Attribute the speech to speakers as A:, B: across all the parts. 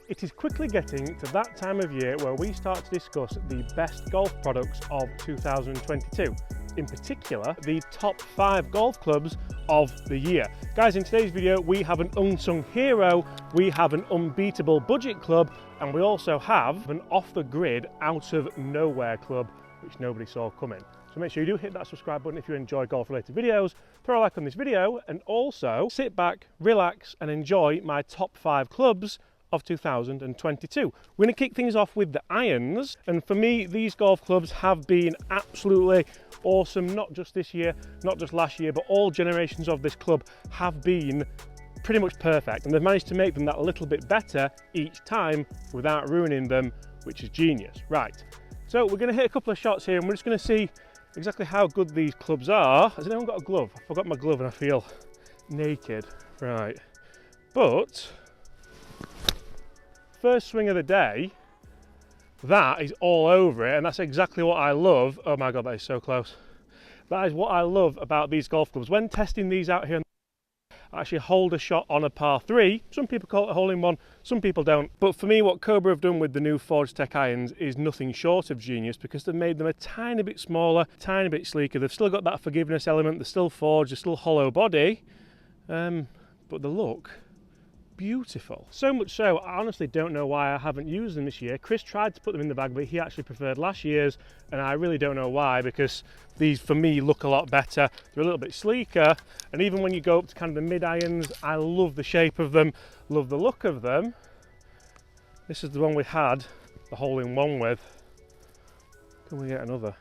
A: It is quickly getting to that time of year where we start to discuss the best golf products of 2022. In particular, the top 5 golf clubs of the year. Guys, in today's video, we have an unsung hero, we have an unbeatable budget club, and we also have an off-the-grid, out-of-nowhere club, which nobody saw coming. So make sure you do hit that subscribe button if you enjoy golf-related videos, throw a like on this video, and also sit back, relax, and enjoy my top 5 clubs of 2022. We're going to kick things off with the irons, and for me these golf clubs have been absolutely awesome, not just this year, not just last year, but all generations of this club have been pretty much perfect, and they've managed to make them that little bit better each time without ruining them, which is genius. Right, so we're going to hit a couple of shots here and we're just going to see exactly how good these clubs are. Has anyone got a glove? I forgot my glove and I feel naked. Right, but first swing of the day, that is all over it, and that's exactly what I love. Oh my god, that is so close. That is what I love about these golf clubs. When testing these out here, I actually hold a shot on a par 3. Some people call it a hole-in-one, some people don't. But for me, what Cobra have done with the new Forged Tech irons is nothing short of genius, because they've made them a tiny bit smaller, a tiny bit sleeker. They've still got that forgiveness element, they're still forged, they're still hollow body, but the look, beautiful. So much so, I honestly don't know why I haven't used them this year. Chris tried to put them in the bag, but he actually preferred last year's, and I really don't know why, because these for me look a lot better. They're a little bit sleeker, and even when you go up to kind of the mid irons, I love the shape of them, love the look of them. This is the one we had the hole-in-one with. Can we get another?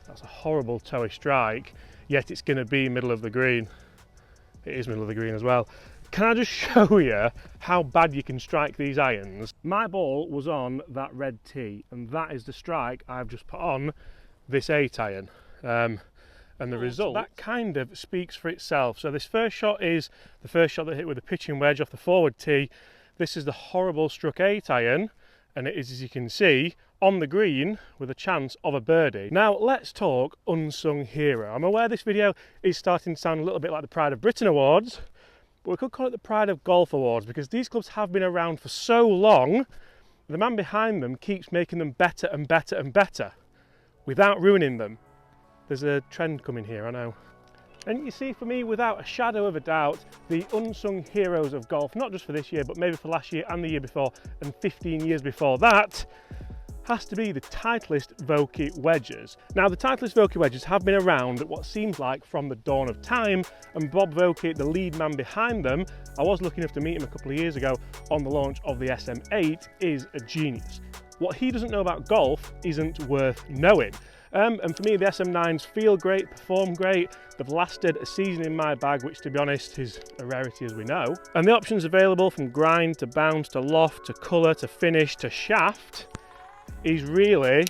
A: That's a horrible toey strike, yet it's going to be middle of the green. It is middle of the green as well. Can I just show you how bad you can strike these irons? My ball was on that red tee, and that is the strike I've just put on this 8 iron. And the result, that kind of speaks for itself. So this first shot is the first shot that hit with a pitching wedge off the forward tee. This is the horrible struck 8 iron, and it is, as you can see, on the green with a chance of a birdie. Now let's talk unsung hero. I'm aware this video is starting to sound a little bit like the Pride of Britain Awards, but we could call it the Pride of Golf Awards, because these clubs have been around for so long, the man behind them keeps making them better and better and better without ruining them. There's a trend coming here, I know. And you see, for me, without a shadow of a doubt, the unsung heroes of golf, not just for this year, but maybe for last year and the year before and 15 years before that, has to be the Titleist Vokey wedges. Now, the Titleist Vokey wedges have been around what seems like from the dawn of time, and Bob Vokey, the lead man behind them, I was lucky enough to meet him a couple of years ago on the launch of the SM8, is a genius. What he doesn't know about golf isn't worth knowing. And for me, the SM9s feel great, perform great. They've lasted a season in my bag, which to be honest is a rarity, as we know. And the options available from grind to bounce to loft to colour to finish to shaft is really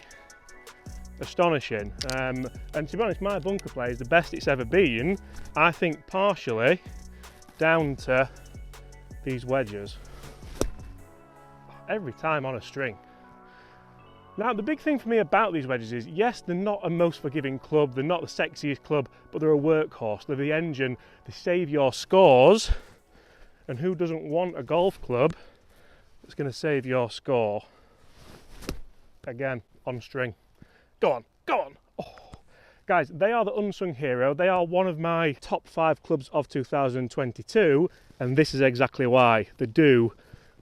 A: astonishing. And to be honest, my bunker play is the best it's ever been, I think partially down to these wedges. Every time on a string. Now, the big thing for me about these wedges is, yes, they're not a most forgiving club, they're not the sexiest club, but they're a workhorse, they're the engine, they save your scores, and who doesn't want a golf club that's going to save your score? Again, on string. Go on, go on! Oh. Guys, they are the unsung hero, they are one of my top 5 clubs of 2022, and this is exactly why. They do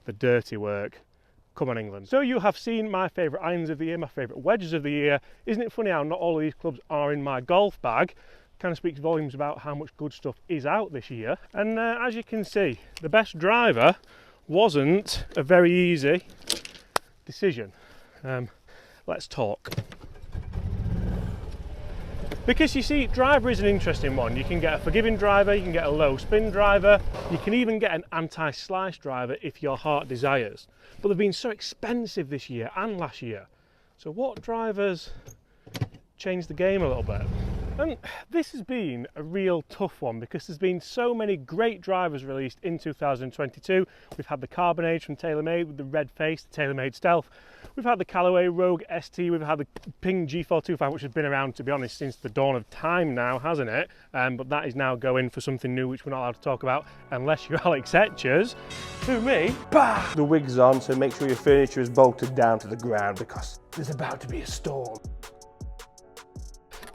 A: the dirty work. Come on, England. So you have seen my favourite irons of the year, my favourite wedges of the year. Isn't it funny how not all of these clubs are in my golf bag? Kind of speaks volumes about how much good stuff is out this year. And as you can see, the best driver wasn't a very easy decision. Let's talk. Because you see, driver is an interesting one. You can get a forgiving driver, you can get a low spin driver, you can even get an anti-slice driver if your heart desires. But they've been so expensive this year and last year. So what drivers changed the game a little bit? And this has been a real tough one because there's been so many great drivers released in 2022. We've had the Carbonage from TaylorMade with the red face, the TaylorMade Stealth. We've had the Callaway Rogue ST, we've had the Ping G425, which has been around, to be honest, since the dawn of time now, hasn't it? But that is now going for something new, which we're not allowed to talk about unless you're Alex Etchers. To me, bah! The wig's on, so make sure your furniture is bolted down to the ground because there's about to be a storm.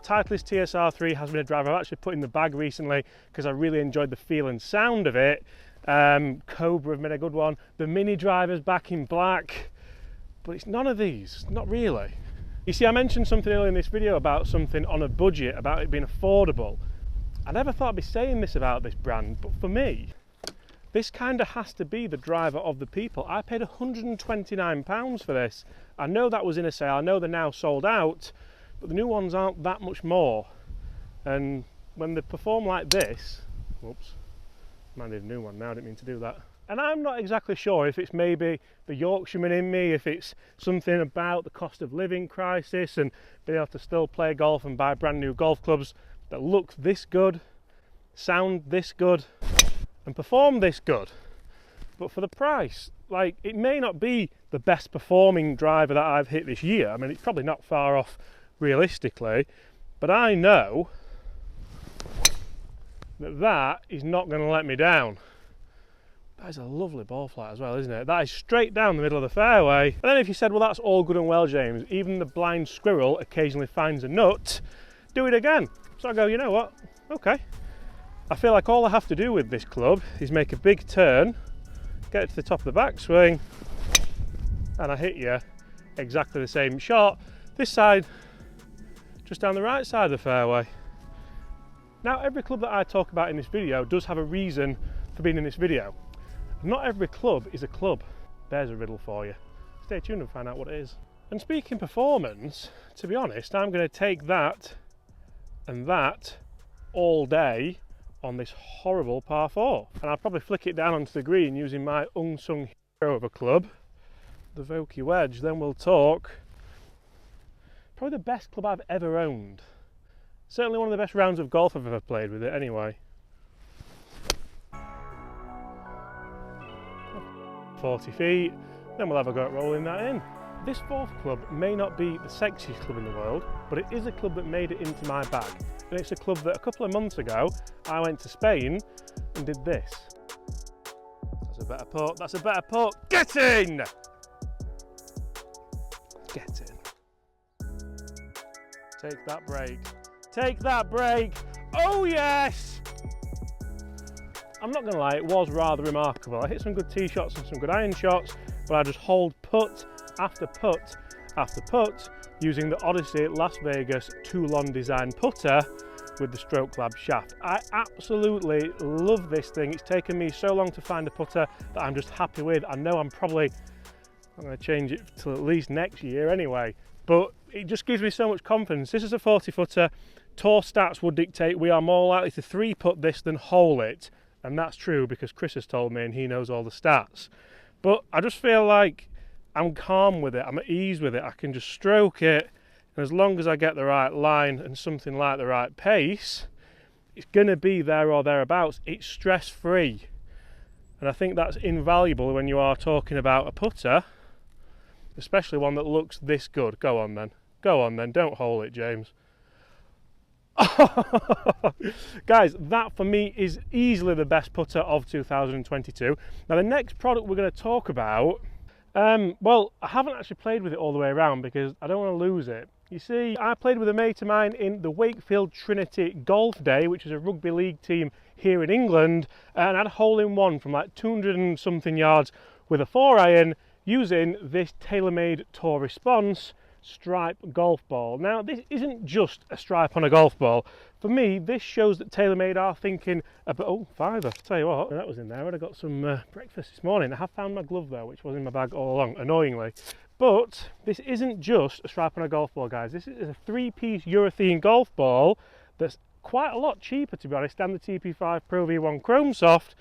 A: Titleist TSR3 has been a driver I've actually put in the bag recently because I really enjoyed the feel and sound of it. Cobra have been a good one. The Mini driver's back in black, but it's none of these, not really. You see, I mentioned something earlier in this video about something on a budget, about it being affordable. I never thought I'd be saying this about this brand, but for me, this kind of has to be the driver of the people. I paid £129 for this. I know that was in a sale, I know they're now sold out, but the new ones aren't that much more. And when they perform like this, whoops, minded a new one now, I didn't mean to do that. And I'm not exactly sure if it's maybe the Yorkshireman in me, if it's something about the cost of living crisis and being able to still play golf and buy brand new golf clubs that look this good, sound this good, and perform this good. But for the price, like, it may not be the best performing driver that I've hit this year. I mean, it's probably not far off realistically, but I know that that is not going to let me down. That is a lovely ball flight as well, isn't it? That is straight down the middle of the fairway. And then if you said, well, that's all good and well, James, even the blind squirrel occasionally finds a nut, do it again. So I go, you know what, okay. I feel like all I have to do with this club is make a big turn, get it to the top of the backswing, and I hit you exactly the same shot. This side, just down the right side of the fairway. Now, every club that I talk about in this video does have a reason for being in this video. Not every club is a club. There's a riddle for you. Stay tuned and find out what it is. And speaking performance, to be honest, I'm going to take that and that all day on this horrible par 4. And I'll probably flick it down onto the green using my unsung hero of a club, the Vokey wedge. Then we'll talk. Probably the best club I've ever owned. Certainly one of the best rounds of golf I've ever played with it anyway. 40 feet, then we'll have a go at rolling that in. This fourth club may not be the sexiest club in the world, but it is a club that made it into my bag. And it's a club that a couple of months ago, I went to Spain and did this. That's a better putt, that's a better putt. Get in! Get in. Take that break. Take that break. Oh yes! I'm not going to lie, it was rather remarkable. I hit some good tee shots and some good iron shots, but I just hold putt after putt after putt using the Odyssey Las Vegas Toulon design putter with the Stroke Lab shaft. I absolutely love this thing. It's taken me so long to find a putter that I'm just happy with. I know I'm going to change it till at least next year anyway, but it just gives me so much confidence. This is a 40 footer. Tour stats would dictate we are more likely to 3-putt this than hole it. And that's true because Chris has told me and he knows all the stats. But I just feel like I'm calm with it, I'm at ease with it. I can just stroke it, and as long as I get the right line and something like the right pace, it's going to be there or thereabouts. It's stress-free. And I think that's invaluable when you are talking about a putter, especially one that looks this good. Go on then. Go on then. Don't hole it, James. Guys, that for me is easily the best putter of 2022. Now the next product we're going to talk about, well, I haven't actually played with it all the way around because I don't want to lose it. You see, I played with a mate of mine in the Wakefield Trinity Golf Day, which is a rugby league team here in England, and I had a hole-in-one from like 200 and something yards with a 4-iron using this TaylorMade Tour Response stripe golf ball. Now this isn't just a stripe on a golf ball. For me, this shows that TaylorMade are thinking about, oh, fiver, tell you what, that was in there. I'd have got some breakfast this morning. I have found my glove though, which was in my bag all along, annoyingly. But this isn't just a stripe on a golf ball, guys. This is a 3-piece urethane golf ball that's quite a lot cheaper, to be honest, than the TP5 Pro V1 Chrome Soft,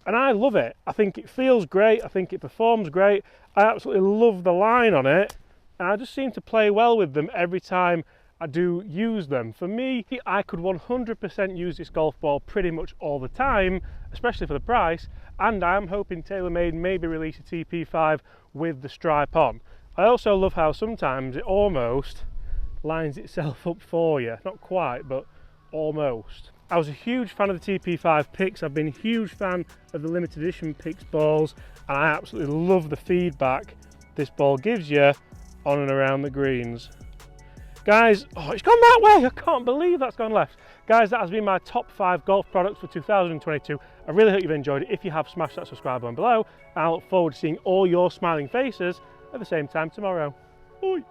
A: and I love it. I think it feels great, I think it performs great. I absolutely love the line on it. And I just seem to play well with them every time I do use them. For me, I could 100% use this golf ball pretty much all the time, especially for the price, and I'm hoping TaylorMade maybe release a TP5 with the stripe on. I also love how sometimes it almost lines itself up for you. Not quite, but almost. I was a huge fan of the TP5 picks. I've been a huge fan of the limited edition picks balls, and I absolutely love the feedback this ball gives you on and around the greens. Guys, oh, it's gone that way. I can't believe that's gone left. Guys, that has been my top 5 golf products for 2022. I really hope you've enjoyed it. If you have, smash that subscribe button below. I look forward to seeing all your smiling faces at the same time tomorrow. Bye.